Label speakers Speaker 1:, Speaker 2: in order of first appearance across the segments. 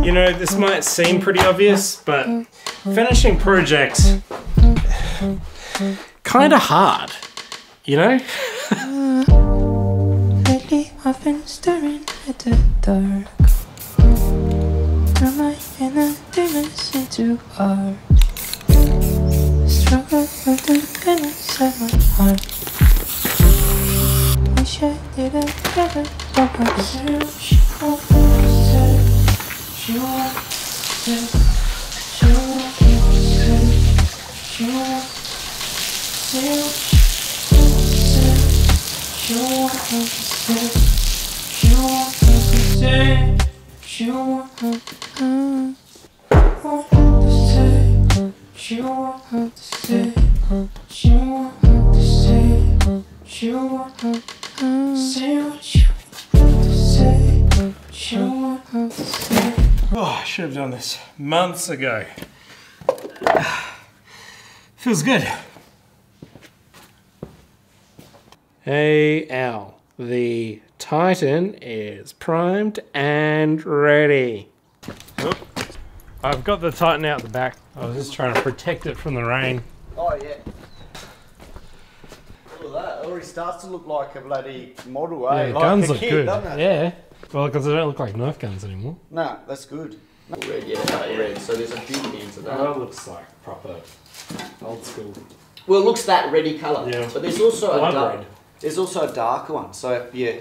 Speaker 1: You know, this might seem pretty obvious, but finishing projects kind of hard, you know?
Speaker 2: Lately I've been staring at the dark. Turn my inner demons into art. Struggle with the pain inside my heart. Wish I didn't ever go back.
Speaker 1: Oh, I should have done this months ago. Feels good. Hey Al, the Titan is primed and ready. Oh, I've got the Titan out the back. I was just trying to protect it from the rain.
Speaker 3: Oh yeah. Look at that, it already starts to look like a bloody model, eh?
Speaker 1: Yeah,
Speaker 3: Like
Speaker 1: guns
Speaker 3: a
Speaker 1: look
Speaker 3: kid,
Speaker 1: good.
Speaker 3: doesn't it?
Speaker 1: Yeah. Well, because they don't look like Nerf guns anymore.
Speaker 3: No, that's good.
Speaker 4: Red, yeah, red. So there's a few into that.
Speaker 1: That looks like proper old school.
Speaker 4: Well, it looks that reddy colour.
Speaker 1: Yeah.
Speaker 4: But there's also
Speaker 1: Blood
Speaker 4: a dark.
Speaker 1: red.
Speaker 3: There's also a darker one, so yeah.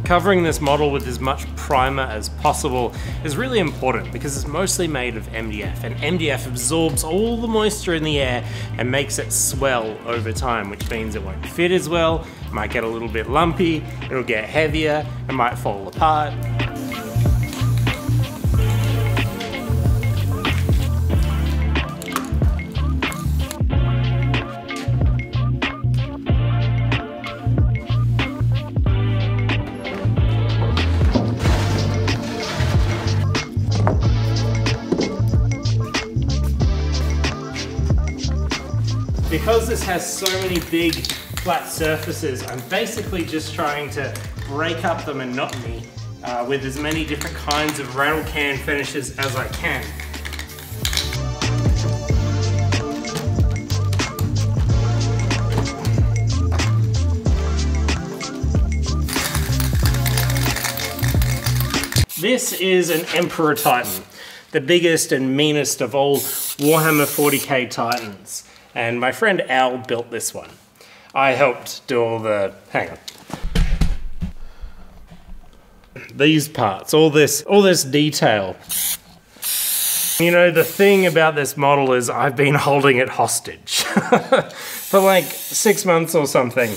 Speaker 1: Covering this model with as much primer as possible is really important because it's mostly made of MDF, and MDF absorbs all the moisture in the air and makes it swell over time, which means it won't fit as well, it might get a little bit lumpy, it'll get heavier, it might fall apart. Because this has so many big flat surfaces, I'm basically just trying to break up the monotony with as many different kinds of rattle can finishes as I can. This is an Emperor Titan, the biggest and meanest of all Warhammer 40k Titans. And my friend Al built this one. I helped do all the, hang on. These parts, all this detail. You know, the thing about this model is I've been holding it hostage for like 6 months or something.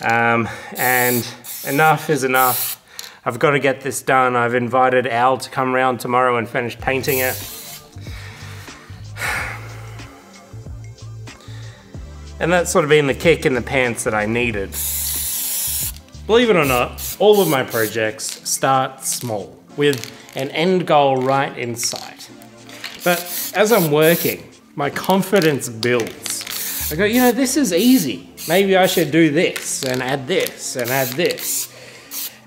Speaker 1: And enough is enough. I've got to get this done. I've invited Al to come round tomorrow and finish painting it. And that's sort of been the kick in the pants that I needed. Believe it or not, all of my projects start small, with an end goal right in sight. But as I'm working, my confidence builds. I go, you know, this is easy. Maybe I should do this, and add this, and add this.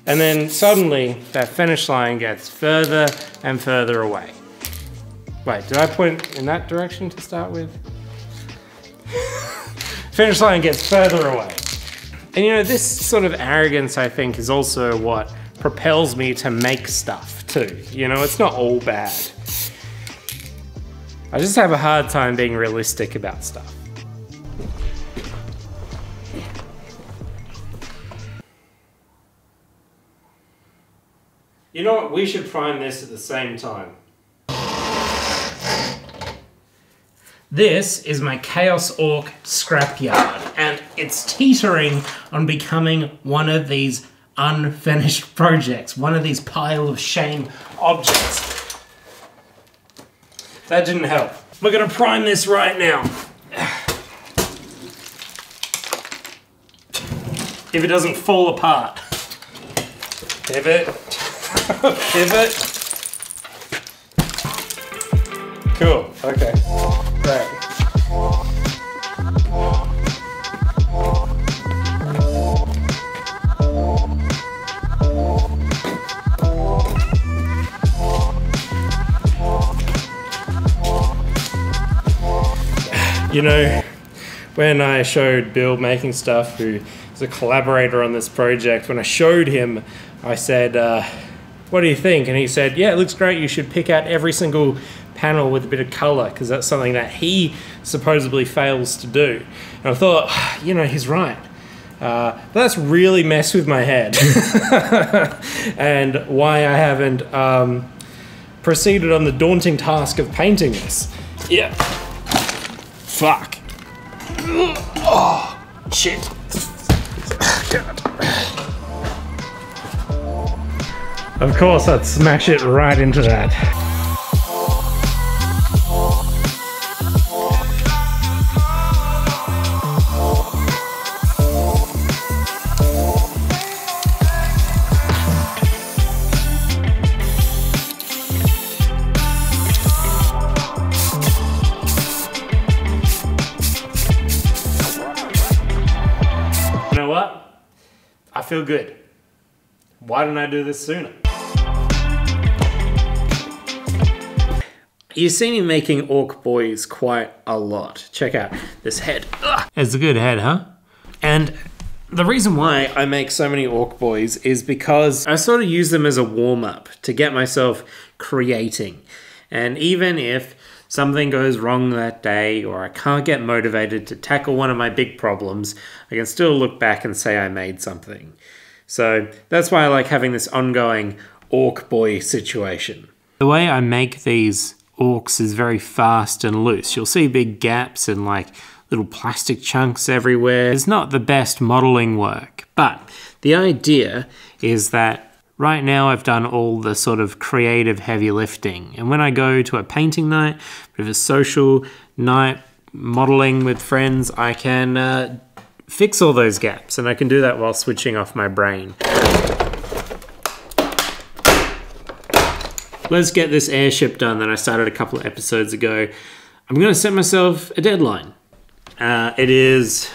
Speaker 1: And then suddenly, that finish line gets further and further away. Wait, did I point in that direction to start with? Finish line gets further away. And you know, this sort of arrogance, I think, is also what propels me to make stuff too. You know, it's not all bad. I just have a hard time being realistic about stuff. You know what, we should prime this at the same time. This is my Chaos Orc scrapyard, and it's teetering on becoming one of these unfinished projects, one of these pile of shame objects. That didn't help. We're gonna prime this right now. If it doesn't fall apart. Pivot, pivot. Cool, okay. Great. You know, when I showed Bill making stuff, who is a collaborator on this project, when I showed him, I said, what do you think? And he said, yeah, it looks great. You should pick out every single panel with a bit of color, because that's something that he supposedly fails to do. And I thought, you know, he's right. But that's really messed with my head. And why I haven't proceeded on the daunting task of painting this. Yeah. Fuck. Oh, shit. God. Of course, I'd smash it right into that. You know what? I feel good. Why didn't I do this sooner? You see me making orc boys quite a lot. Check out this head. Ugh. It's a good head, huh? And the reason why I make so many orc boys is because I sort of use them as a warm-up to get myself creating. And even if something goes wrong that day, or I can't get motivated to tackle one of my big problems, I can still look back and say I made something. So that's why I like having this ongoing orc boy situation. The way I make these orcs is very fast and loose. You'll see big gaps and like little plastic chunks everywhere. It's not the best modeling work, but the idea is that right now I've done all the sort of creative heavy lifting, and when I go to a painting night, with a social night modeling with friends, I can fix all those gaps, and I can do that while switching off my brain. Let's get this airship done that I started a couple of episodes ago. I'm going to set myself a deadline. It is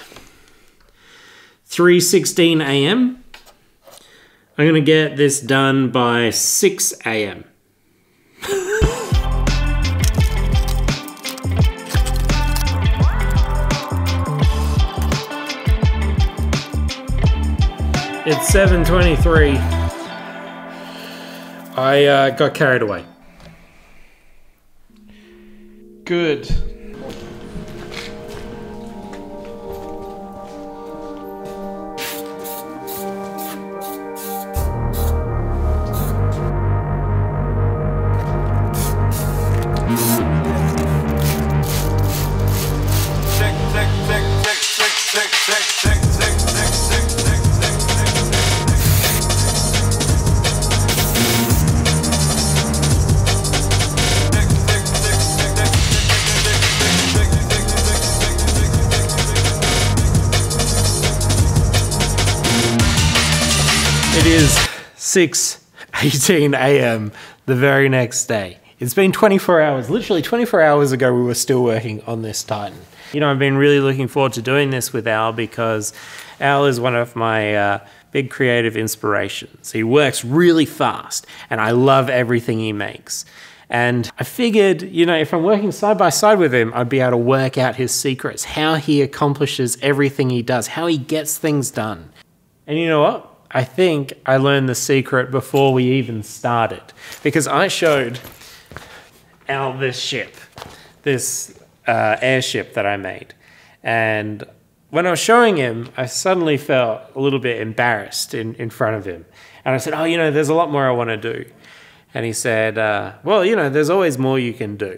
Speaker 1: 3:16 a.m. I'm going to get this done by 6 a.m. It's 7:23. I got carried away. Good. It is 6:18 a.m. the very next day. It's been 24 hours. Literally 24 hours ago we were still working on this Titan. You know, I've been really looking forward to doing this with Al because Al is one of my big creative inspirations. He works really fast and I love everything he makes. And I figured, you know, if I'm working side by side with him, I'd be able to work out his secrets, how he accomplishes everything he does, how he gets things done. And you know what? I think I learned the secret before we even started, because I showed Al this ship, this airship that I made. And when I was showing him, I suddenly felt a little bit embarrassed in front of him. And I said, oh, you know, there's a lot more I want to do. And he said, well, you know, there's always more you can do.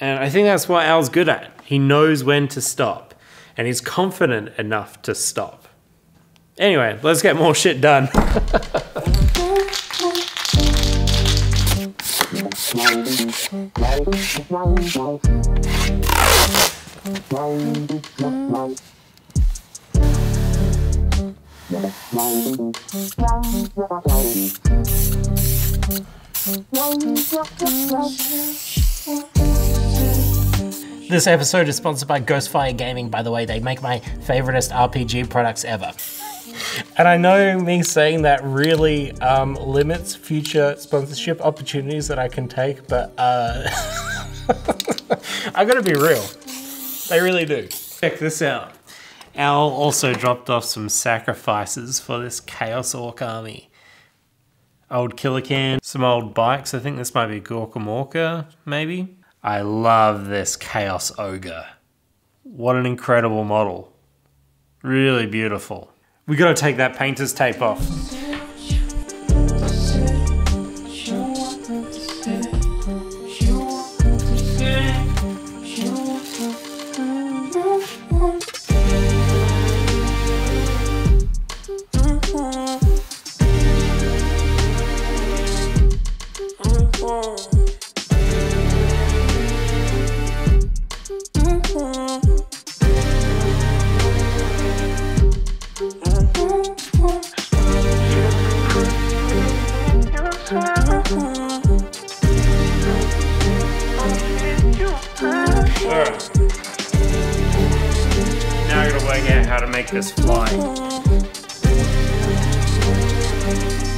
Speaker 1: And I think that's what Al's good at. He knows when to stop, and he's confident enough to stop. Anyway, let's get more shit done. This episode is sponsored by Ghostfire Gaming, by the way. They make my favoriteest RPG products ever. And I know me saying that really limits future sponsorship opportunities that I can take, but I gotta be real. They really do. Check this out. Al also dropped off some sacrifices for this Chaos Orc army. Old killer can, some old bikes. I think this might be Gorkamorka, maybe. I love this Chaos Ogre. What an incredible model. Really beautiful. We gotta take that painter's tape off. Now I gotta work out how to make this fly.